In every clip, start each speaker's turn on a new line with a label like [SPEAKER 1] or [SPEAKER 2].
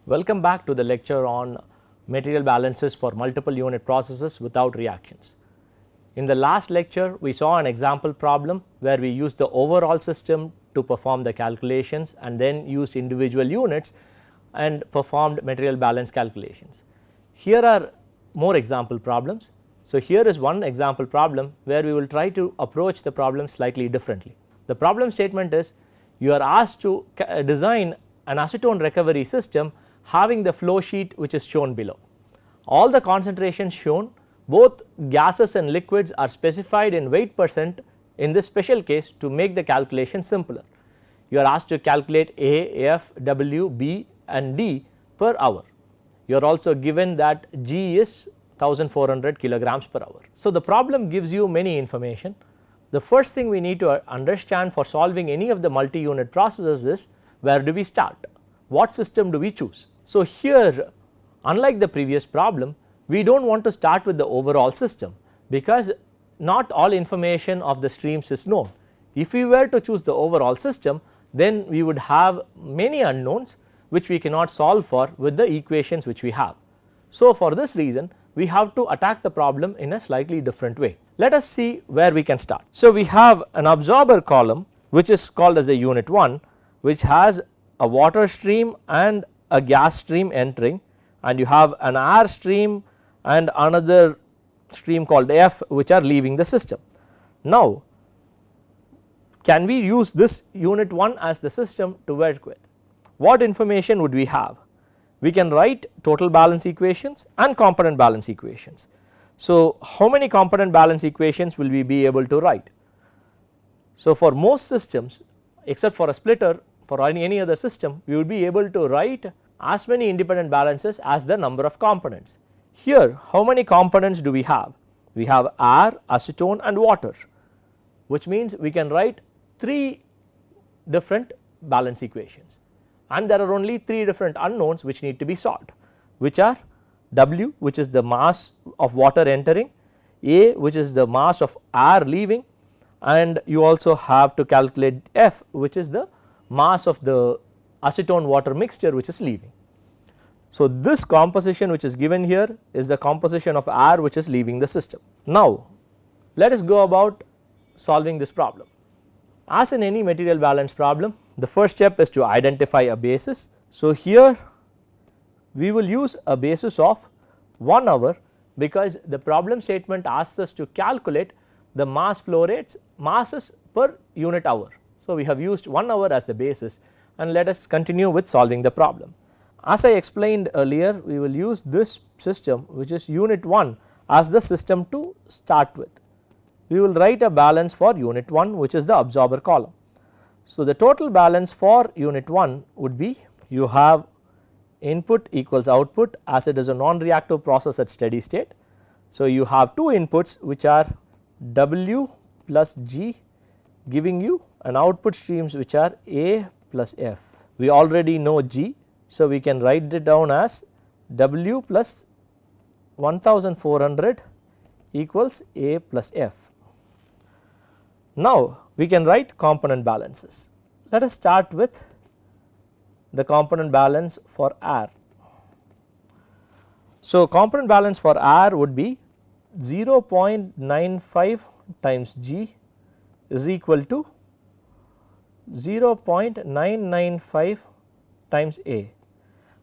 [SPEAKER 1] Welcome back to the lecture on material balances for multiple unit processes without reactions. In the last lecture, we saw an example problem where we used the overall system to perform the calculations and then used individual units and performed material balance calculations. Here are more example problems. So, here is one example problem where we will try to approach the problem slightly differently. The problem statement is you are asked to design an acetone recovery system having the flow sheet which is shown below. All the concentrations shown, both gases and liquids, are specified in weight percent in this special case to make the calculation simpler. You are asked to calculate A, F, W, B and D per hour. You are also given that G is 1400 kilograms per hour. So, the problem gives you many information. The first thing we need to understand for solving any of the multi-unit processes is where do we start, what system do we choose. So, here unlike the previous problem, we do not want to start with the overall system because not all information of the streams is known. If we were to choose the overall system, then we would have many unknowns which we cannot solve for with the equations which we have. So, for this reason we have to attack the problem in a slightly different way. Let us see where we can start. So, we have an absorber column which is called as a unit 1, which has a water stream and a gas stream entering, and you have an air stream and another stream called F which are leaving the system. Now, can we use this unit 1 as the system to work with? What information would we have? We can write total balance equations and component balance equations. So, how many component balance equations will we be able to write? So, for most systems except for a splitter, for any other system, we would be able to write as many independent balances as the number of components. Here how many components do we have? We have air, acetone and water, which means we can write 3 different balance equations, and there are only 3 different unknowns which need to be solved, which are W, which is the mass of water entering, A, which is the mass of air leaving, and you also have to calculate F, which is the mass of the acetone water mixture which is leaving. So, this composition which is given here is the composition of air which is leaving the system. Now, let us go about solving this problem. As in any material balance problem, the first step is to identify a basis. So, here we will use a basis of 1 hour because the problem statement asks us to calculate the mass flow rates, masses per unit hour. So, we have used 1 hour as the basis, and let us continue with solving the problem. As I explained earlier, we will use this system which is unit 1 as the system to start with. We will write a balance for unit 1 which is the absorber column. So, the total balance for unit 1 would be, you have input equals output as it is a non-reactive process at steady state. So, you have 2 inputs which are W plus G giving you an output streams which are A plus F. We already know G, so we can write it down as W plus 1400 equals A plus F. Now, we can write component balances. Let us start with the component balance for air. So, component balance for air would be 0.95 times G is equal to 0.995 times A.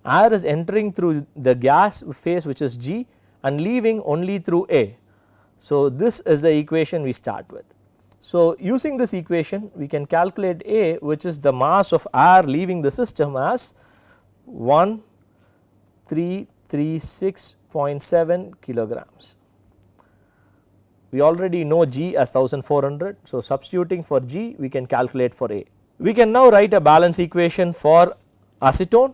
[SPEAKER 1] Air is entering through the gas phase which is G and leaving only through A. So, this is the equation we start with. So, using this equation we can calculate A, which is the mass of air leaving the system, as 1336.7 kilograms. We already know G as 1400, so substituting for G we can calculate for A. We can now write a balance equation for acetone.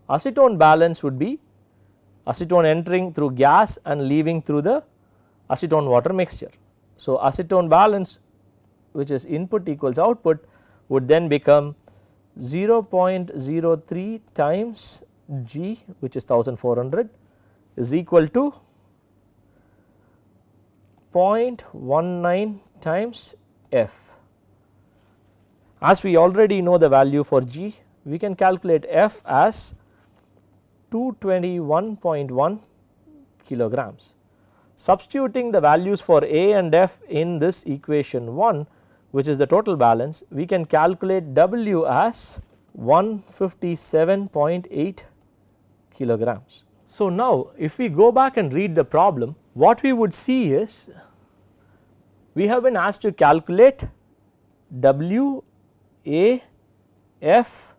[SPEAKER 1] Acetone balance would be acetone entering through gas and leaving through the acetone water mixture. So, acetone balance, which is input equals output, would then become 0.03 times G, which is 1400, is equal to 0.19 times F. As we already know the value for G, we can calculate F as 221.1 kilograms. Substituting the values for A and F in this equation 1, which is the total balance, we can calculate W as 157.8 kilograms. So now if we go back and read the problem, what we would see is we have been asked to calculate W, A, F,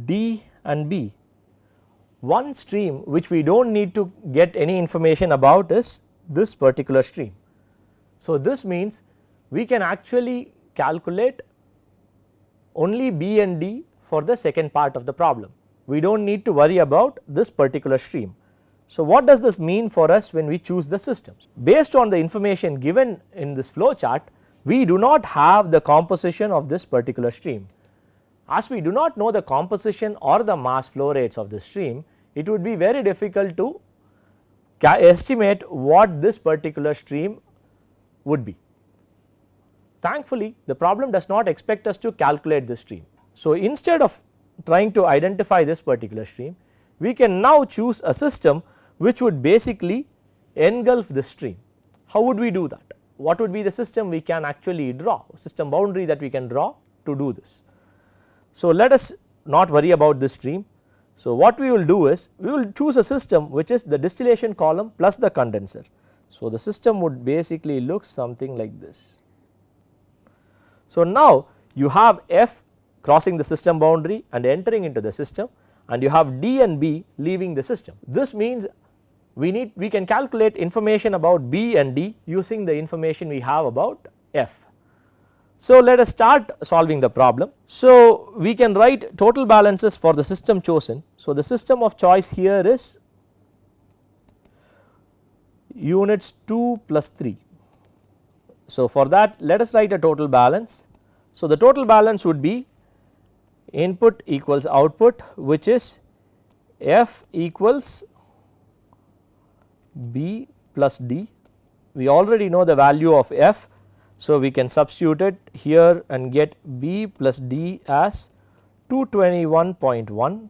[SPEAKER 1] D and B. One stream which we do not need to get any information about is this particular stream. So this means we can actually calculate only B and D for the second part of the problem. We do not need to worry about this particular stream. So what does this mean for us when we choose the systems? Based on the information given in this flow chart, we do not have the composition of this particular stream. As we do not know the composition or the mass flow rates of this stream, it would be very difficult to estimate what this particular stream would be. Thankfully, the problem does not expect us to calculate this stream. So instead of trying to identify this particular stream, we can now choose a system which would basically engulf this stream. How would we do that? What would be the system we can actually draw, system boundary that we can draw to do this? So let us not worry about this stream. So what we will do is we will choose a system which is the distillation column plus the condenser. So the system would basically look something like this. So now you have F crossing the system boundary and entering into the system, and you have D and B leaving the system. This means we can calculate information about B and D using the information we have about F. So let us start solving the problem. So we can write total balances for the system chosen. So the system of choice here is units 2 plus 3. So for that let us write a total balance. So the total balance would be input equals output, which is F equals B plus D. We already know the value of F, so we can substitute it here and get B plus D as 221.1.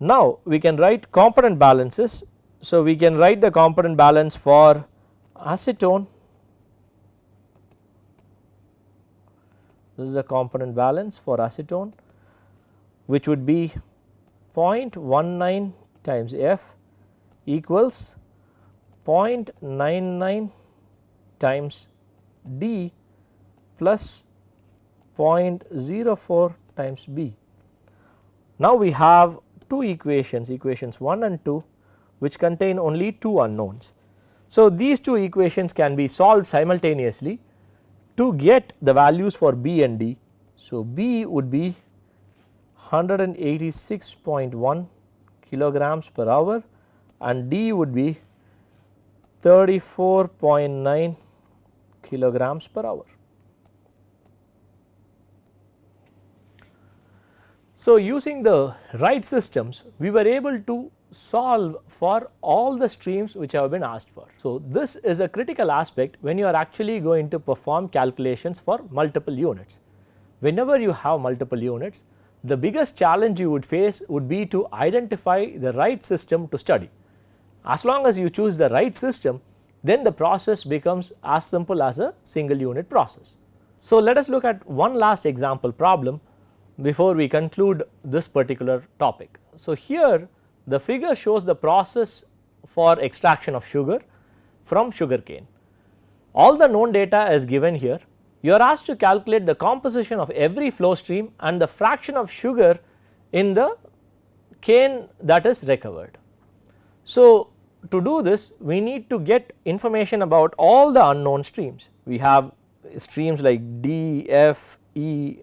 [SPEAKER 1] Now we can write component balances. So we can write the component balance for acetone. This is the component balance for acetone, which would be 0.19 times F equals 0.99 times D plus 0.04 times B. Now we have two equations, equations 1 and 2, which contain only two unknowns. So these two equations can be solved simultaneously to get the values for B and D. So B would be 186.1 kilograms per hour and D would be 34.9 kilograms per hour. So using the right systems, we were able to solve for all the streams which have been asked for. So this is a critical aspect when you are actually going to perform calculations for multiple units. Whenever you have multiple units, the biggest challenge you would face would be to identify the right system to study. As long as you choose the right system, then the process becomes as simple as a single unit process. So let us look at one last example problem before we conclude this particular topic. So here the figure shows the process for extraction of sugar from sugarcane. All the known data is given here. You are asked to calculate the composition of every flow stream and the fraction of sugar in the cane that is recovered. So to do this, we need to get information about all the unknown streams. We have streams like D, F, E,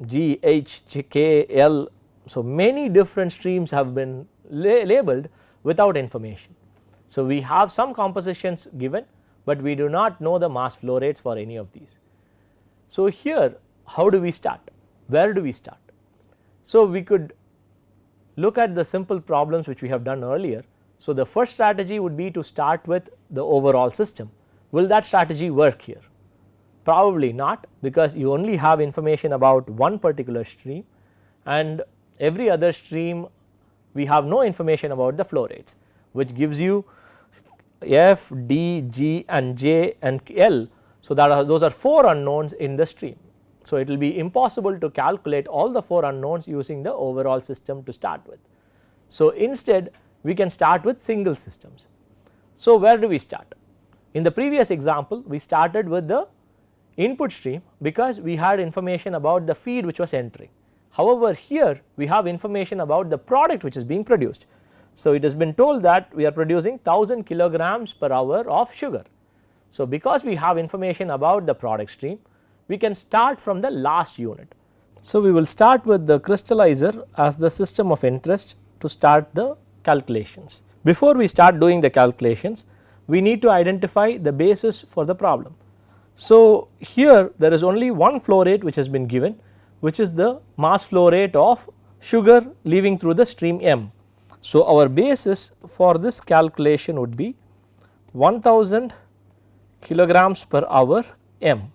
[SPEAKER 1] G, H, K, L. So many different streams have been labeled without information. So we have some compositions given, but we do not know the mass flow rates for any of these. So here how do we start? Where do we start? So we could look at the simple problems which we have done earlier. So the first strategy would be to start with the overall system. Will that strategy work here? Probably not, because you only have information about one particular stream, and every other stream we have no information about the flow rates, which gives you F, D, G and J and L. So, those are 4 unknowns in the stream. So, it will be impossible to calculate all the 4 unknowns using the overall system to start with. So, instead we can start with single systems. So, where do we start? In the previous example we started with the input stream because we had information about the feed which was entering. However, here we have information about the product which is being produced. So, it has been told that we are producing 1000 kilograms per hour of sugar. So, because we have information about the product stream, we can start from the last unit. So, we will start with the crystallizer as the system of interest to start the calculations. Before we start doing the calculations, we need to identify the basis for the problem. So, here there is only one flow rate which has been given, which is the mass flow rate of sugar leaving through the stream M. So, our basis for this calculation would be 1000 kilograms per hour M.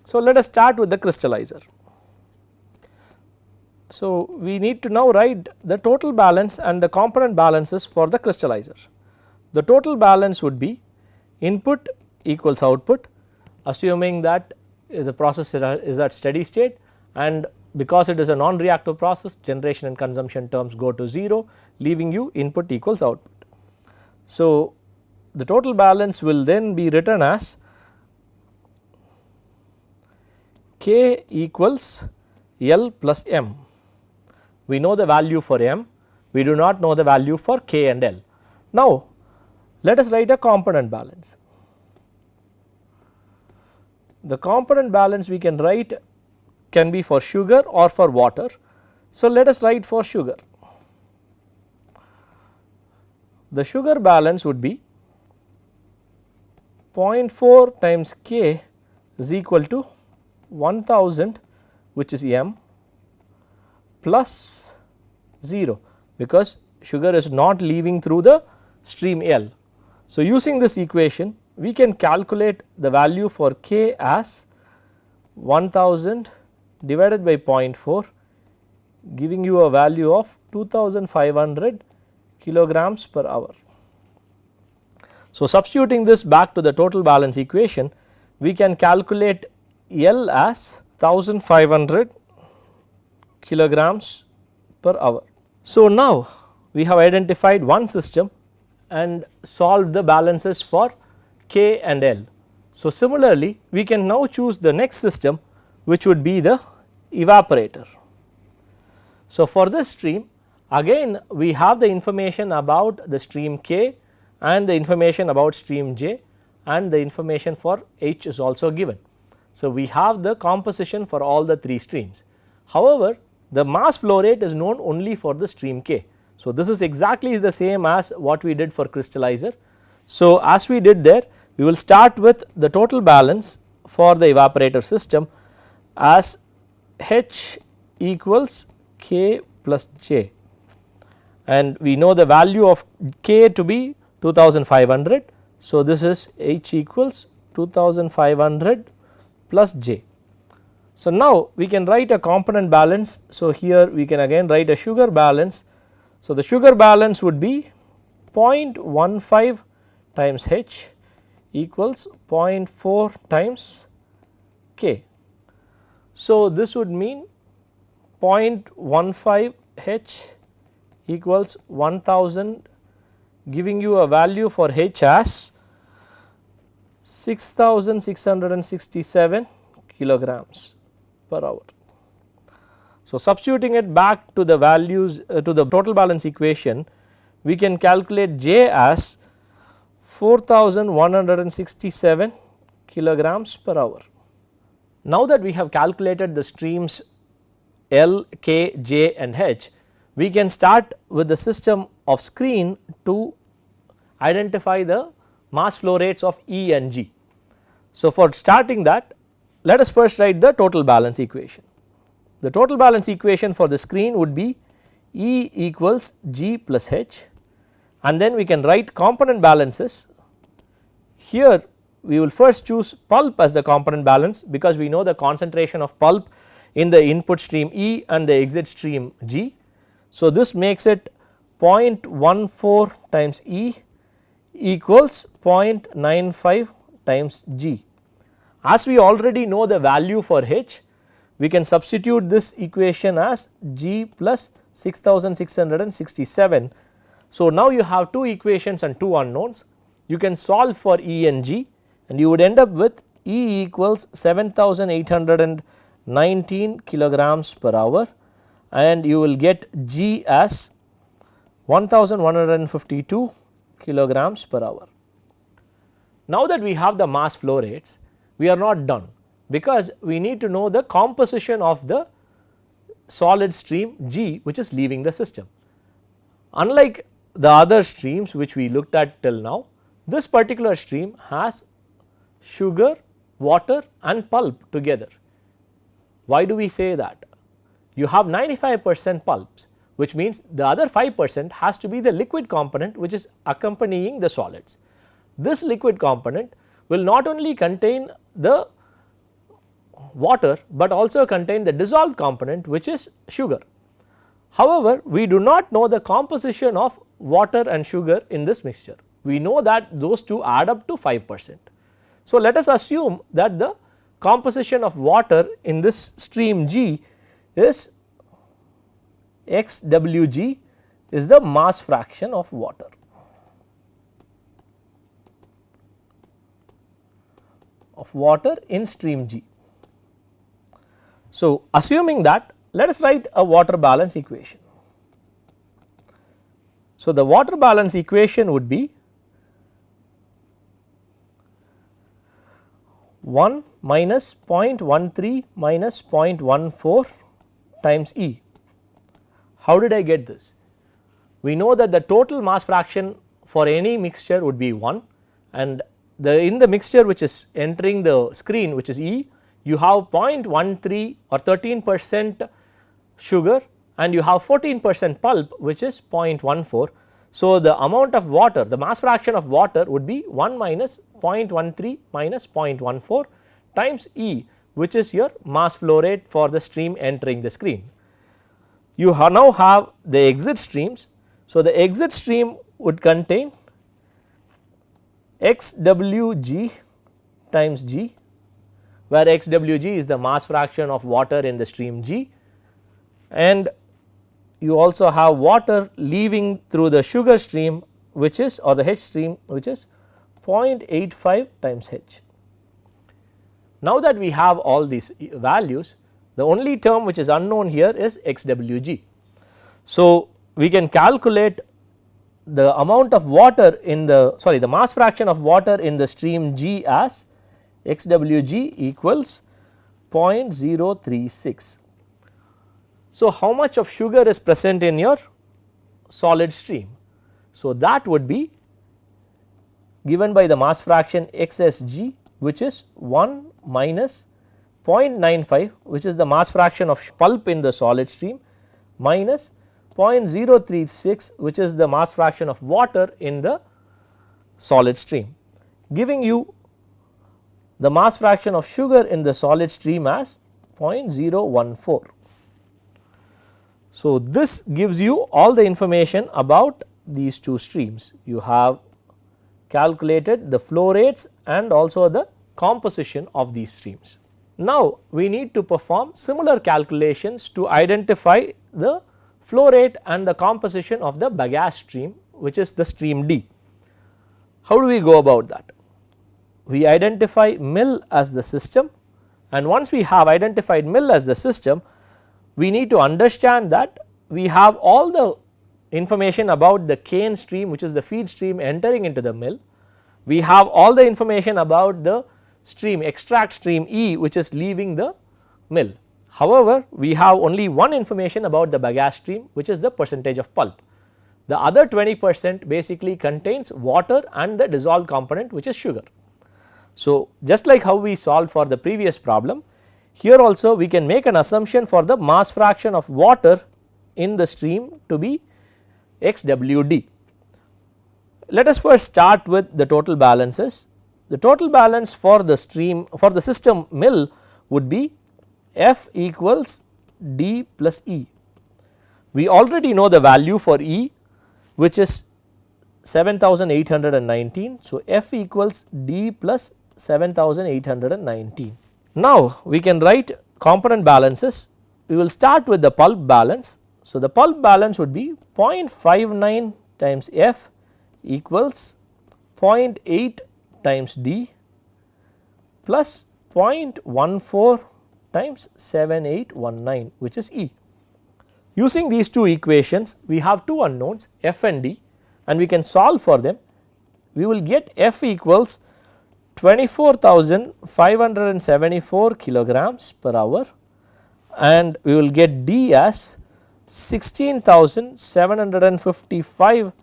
[SPEAKER 1] So, let us start with the crystallizer. So, we need to now write the total balance and the component balances for the crystallizer. The total balance would be input equals output, assuming that the process is at steady state, and because it is a non-reactive process, generation and consumption terms go to 0, leaving you input equals output. So, the total balance will then be written as K equals L plus M. We know the value for M, we do not know the value for K and L. Now, let us write a component balance. The component balance we can write can be for sugar or for water. So, let us write for sugar. The sugar balance would be 0.4 times K is equal to 1000, which is M, plus 0, because sugar is not leaving through the stream L. So, using this equation we can calculate the value for K as 1000 divided by 0.4, giving you a value of 2500 kilograms per hour. So, substituting this back to the total balance equation, we can calculate L as 1500 kilograms per hour. So, now we have identified one system and solved the balances for K and L. So, similarly we can now choose the next system, which would be the evaporator. So, for this stream again we have the information about the stream K and the information about stream J, and the information for H is also given. So, we have the composition for all the 3 streams. However, the mass flow rate is known only for the stream K. So, this is exactly the same as what we did for crystallizer. So, as we did there, we will start with the total balance for the evaporator system as H equals K plus J, and we know the value of K to be 2500. So, this is H equals 2500 plus J. So, now we can write a component balance. So, here we can again write a sugar balance. So, the sugar balance would be 0.15 times H equals 0.4 times K. So, this would mean 0.15 H equals 1000, giving you a value for H as 6667 kilograms per hour. So, substituting it back to the values to the total balance equation, we can calculate J as 4167 kilograms per hour. Now that we have calculated the streams L, K, J and H, we can start with the system of screen to identify the mass flow rates of E and G. So, for starting that, let us first write the total balance equation. The total balance equation for the screen would be E equals G plus H, and then we can write component balances. Here we will first choose pulp as the component balance, because we know the concentration of pulp in the input stream E and the exit stream G. So, this makes it 0.14 times E equals 0.95 times G. As we already know the value for H, we can substitute this equation as G plus 6667. So, now you have two equations and two unknowns. You can solve for E and G and you would end up with E equals 7819 kilograms per hour, and you will get G as 1152 kilograms per hour. Now that we have the mass flow rates, we are not done, because we need to know the composition of the solid stream G which is leaving the system. Unlike the other streams which we looked at till now, this particular stream has sugar, water and pulp together. Why do we say that? You have 95% pulps, which means the other 5% has to be the liquid component which is accompanying the solids. This liquid component will not only contain the water, but also contain the dissolved component which is sugar. However, we do not know the composition of water and sugar in this mixture. We know that those two add up to 5%. So, let us assume that the composition of water in this stream G is XWG is the mass fraction of water. In stream G. So, assuming that, let us write a water balance equation. So, the water balance equation would be 1 minus 0.13 minus 0.14 times E. How did I get this? We know that the total mass fraction for any mixture would be 1, and in the mixture which is entering the screen, which is E, you have 0.13 or 13% sugar and you have 14% pulp, which is 0.14. So, the amount of water, the mass fraction of water would be 1 minus 0.13 minus 0.14 times E, which is your mass flow rate for the stream entering the screen. You now have the exit streams. So, the exit stream would contain XWG times G, where XWG is the mass fraction of water in the stream G, and you also have water leaving through the sugar stream, which is, or the H stream, which is 0.85 times H. Now that we have all these values, the only term which is unknown here is XWG. So, we can calculate the amount of water in the mass fraction of water in the stream G as XWG equals 0.036. So, how much of sugar is present in your solid stream? So, that would be given by the mass fraction XSG, which is 1 minus 0.95, which is the mass fraction of pulp in the solid stream, minus 0.036, which is the mass fraction of water in the solid stream, giving you the mass fraction of sugar in the solid stream as 0.014. So, this gives you all the information about these two streams. You have calculated the flow rates and also the composition of these streams. Now, we need to perform similar calculations to identify the flow rate and the composition of the bagasse stream, which is the stream D. How do we go about that? We identify mill as the system, and once we have identified mill as the system, we need to understand that we have all the information about the cane stream, which is the feed stream entering into the mill. We have all the information about the stream extract stream E, which is leaving the mill. However, we have only one information about the bagasse stream, which is the percentage of pulp. The other 20% basically contains water and the dissolved component, which is sugar. So, just like how we solved for the previous problem, here also we can make an assumption for the mass fraction of water in the stream to be XWD. Let us first start with the total balances. the total balance for the system mill would be F equals D plus E. We already know the value for E, which is 7819. So, F equals D plus 7819. Now, we can write component balances. We will start with the pulp balance. So, the pulp balance would be 0.59 times F equals 0.8 times D plus 0.14 times 7819, which is E. Using these two equations, we have two unknowns F and D, and we can solve for them. We will get F equals 24,574 kilograms per hour, and we will get D as 16,755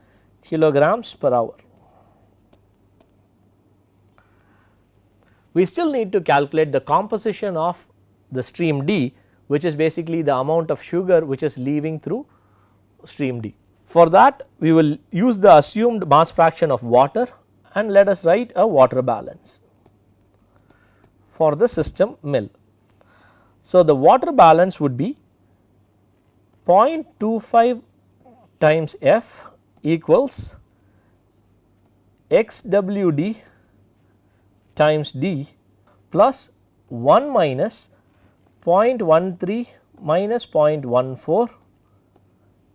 [SPEAKER 1] kilograms per hour. We still need to calculate the composition of the stream D, which is basically the amount of sugar which is leaving through stream D. For that, we will use the assumed mass fraction of water, and let us write a water balance for the system mill. So, the water balance would be 0.25 times F equals XWD times D plus 1 minus 0.13 minus 0.14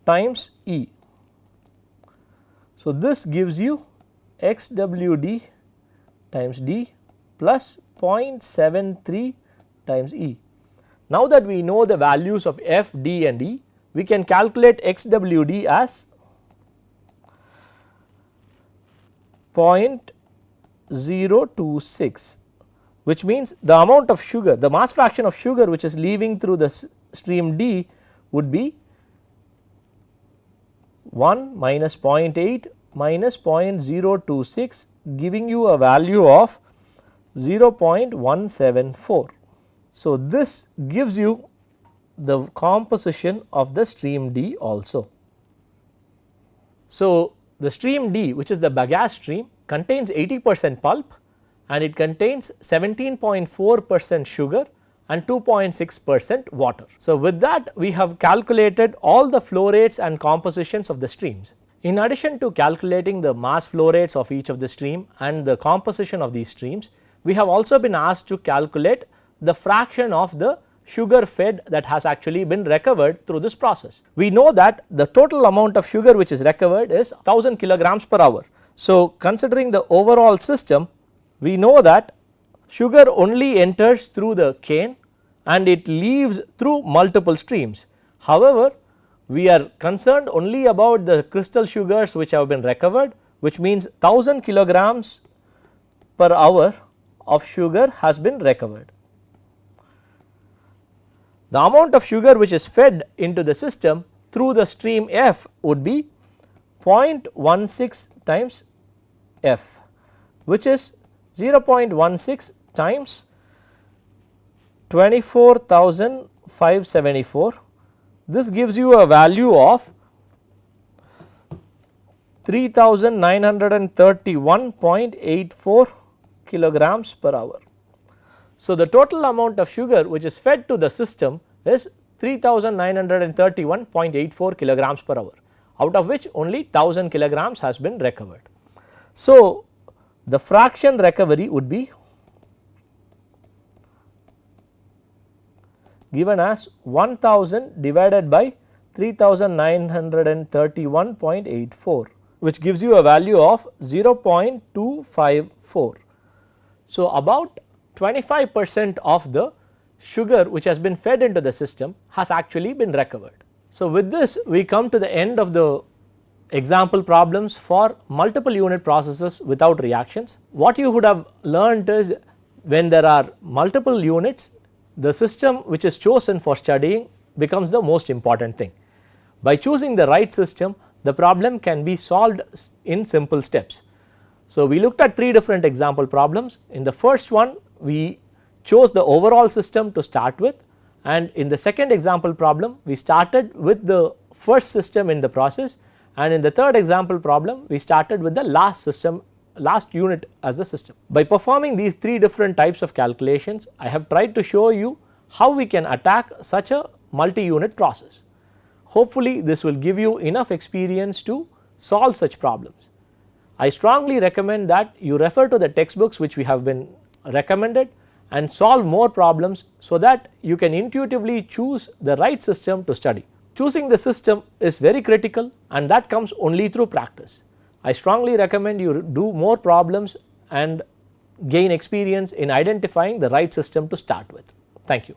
[SPEAKER 1] times E. So, this gives you XWD times D plus 0.73 times E. Now that we know the values of F, D and E, we can calculate XWD as 0.026, which means the amount of sugar, the mass fraction of sugar which is leaving through the stream D would be 1 minus 0.8 minus 0.026, giving you a value of 0.174. So, this gives you the composition of the stream D also. So, the stream D, which is the bagasse stream, contains 80% pulp, and it contains 17.4% sugar and 2.6% water. So, with that we have calculated all the flow rates and compositions of the streams. In addition to calculating the mass flow rates of each of the stream and the composition of these streams, we have also been asked to calculate the fraction of the sugar fed that has actually been recovered through this process. We know that the total amount of sugar which is recovered is 1000 kilograms per hour. So, considering the overall system, we know that sugar only enters through the cane and it leaves through multiple streams. However, we are concerned only about the crystal sugars which have been recovered, which means 1000 kilograms per hour of sugar has been recovered. The amount of sugar which is fed into the system through the stream F would be 0.16 times F, which is 0.16 times 24,574. This gives you a value of 3931.84 kilograms per hour. So, the total amount of sugar which is fed to the system is 3931.84 kilograms per hour, out of which only 1000 kilograms has been recovered. So, the fraction recovery would be given as 1000 divided by 3931.84, which gives you a value of 0.254. So, about 25% of the sugar which has been fed into the system has actually been recovered. So, with this we come to the end of the example problems for multiple unit processes without reactions. What you would have learned is, when there are multiple units, the system which is chosen for studying becomes the most important thing. By choosing the right system, the problem can be solved in simple steps. So, we looked at 3 different example problems. In the first one, we chose the overall system to start with, and in the second example problem we started with the first system in the process, and in the third example problem we started with the last system last unit as the system. By performing these 3 different types of calculations, I have tried to show you how we can attack such a multi-unit process. Hopefully this will give you enough experience to solve such problems. I strongly recommend that you refer to the textbooks which we have been recommended and solve more problems so that you can intuitively choose the right system to study. Choosing the system is very critical, and that comes only through practice. I strongly recommend you do more problems and gain experience in identifying the right system to start with. Thank you.